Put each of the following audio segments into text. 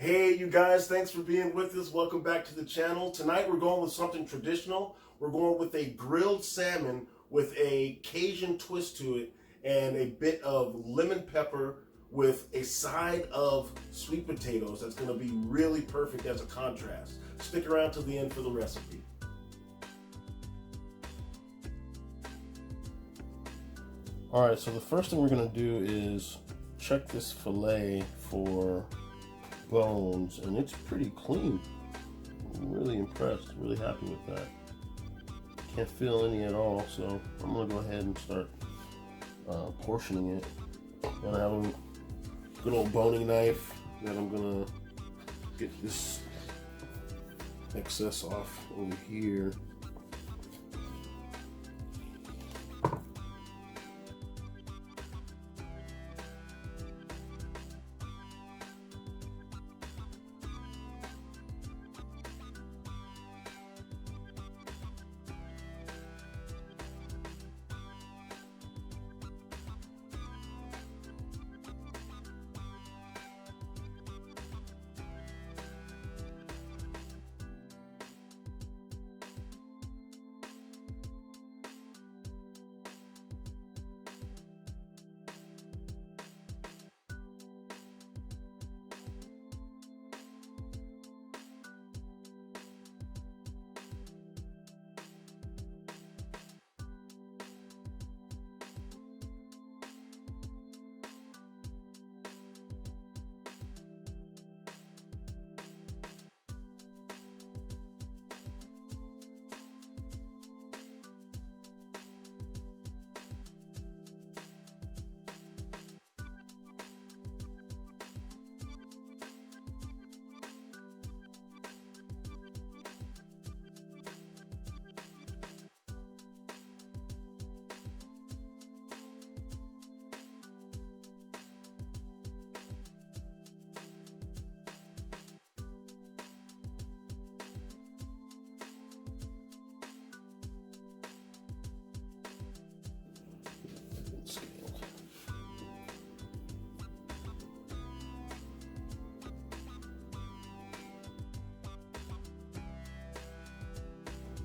Hey you guys, thanks for being with us. Welcome back to the channel. Tonight we're going with something traditional. We're going with a grilled salmon with a Cajun twist to it and a bit of lemon pepper with a side of sweet potatoes. That's going to be really perfect as a contrast. Stick around to the end for the recipe. Alright, so the first thing we're going to do is check this fillet for bones, and it's pretty clean. I'm really impressed, really happy with that. Can't feel any at all, so I'm going to go ahead and start portioning it. And I have a good old boning knife that I'm going to get this excess off over here.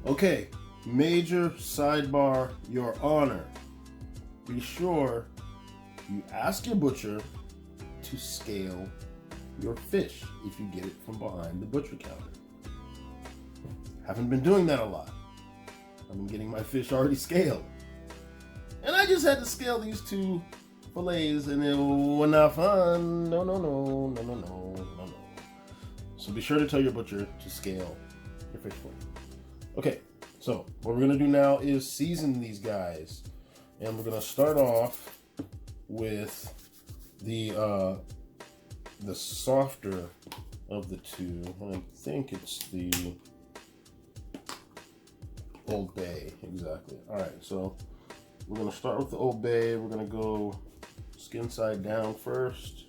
Okay, major sidebar, Your Honor. Be sure you ask your butcher to scale your fish if you get it from behind the butcher counter. Haven't been doing that a lot. I've been getting my fish already scaled. And I just had to scale these two fillets and it was not fun. No. So be sure to tell your butcher to scale your fish for you. Okay, so what we're gonna do now is season these guys, and we're gonna start off with the softer of the two. I think it's the Old Bay, exactly. All right, so we're gonna start with the Old Bay. We're gonna go skin side down first.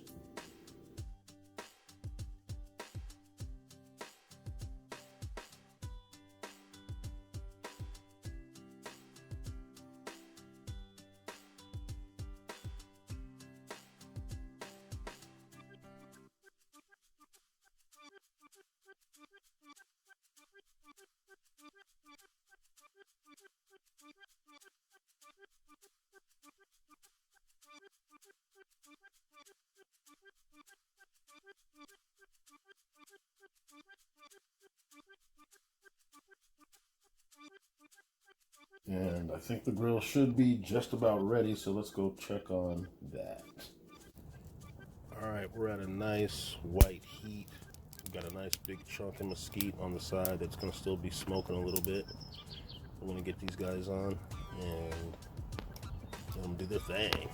And I think the grill should be just about ready, so let's go check on that. Alright, we're at a nice white heat. We've got a nice big chunk of mesquite on the side that's going to still be smoking a little bit. I'm going to get these guys on and let them do their thing.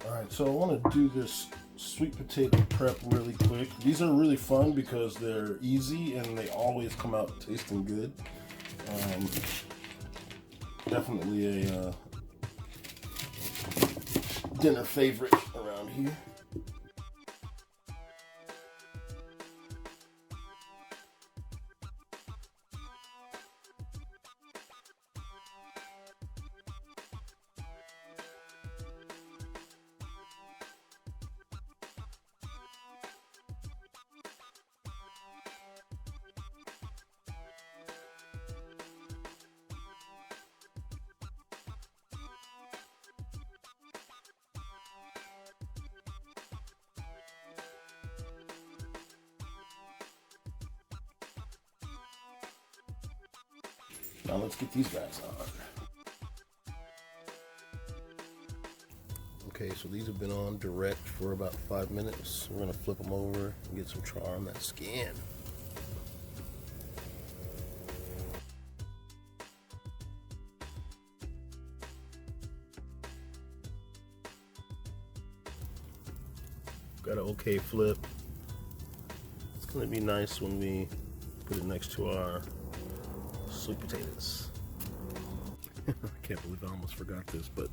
Alright, so I want to do this sweet potato prep really quick. These are really fun because they're easy and they always come out tasting good. Definitely a dinner favorite around here. Now let's get these guys on. Okay, so these have been on direct for about 5 minutes. We're gonna flip them over and get some char on that skin. Got an okay flip. It's gonna be nice when we put it next to our sweet potatoes. I can't believe I almost forgot this, but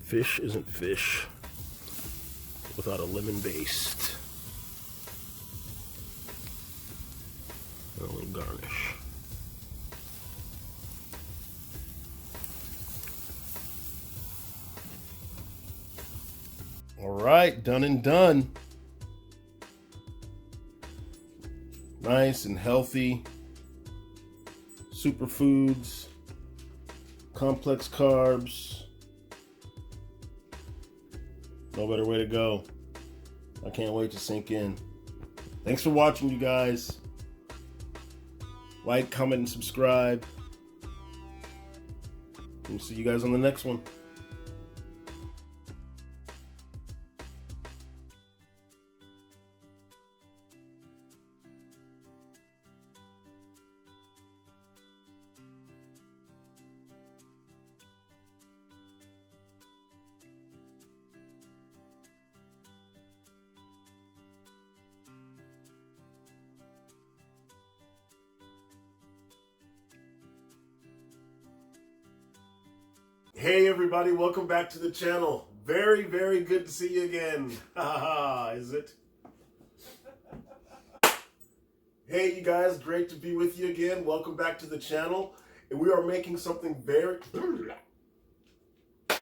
fish isn't fish without a lemon baste. Only garnish. All right, done and done. Nice and healthy. Superfoods, complex carbs. No better way to go. I can't wait to sink in. Thanks for watching, you guys. Like, comment, and subscribe. We'll see you guys on the next one. Hey everybody, welcome back to the channel. Very, very good to see you again. Haha, is it? Hey you guys, great to be with you again. Welcome back to the channel. And we are making something very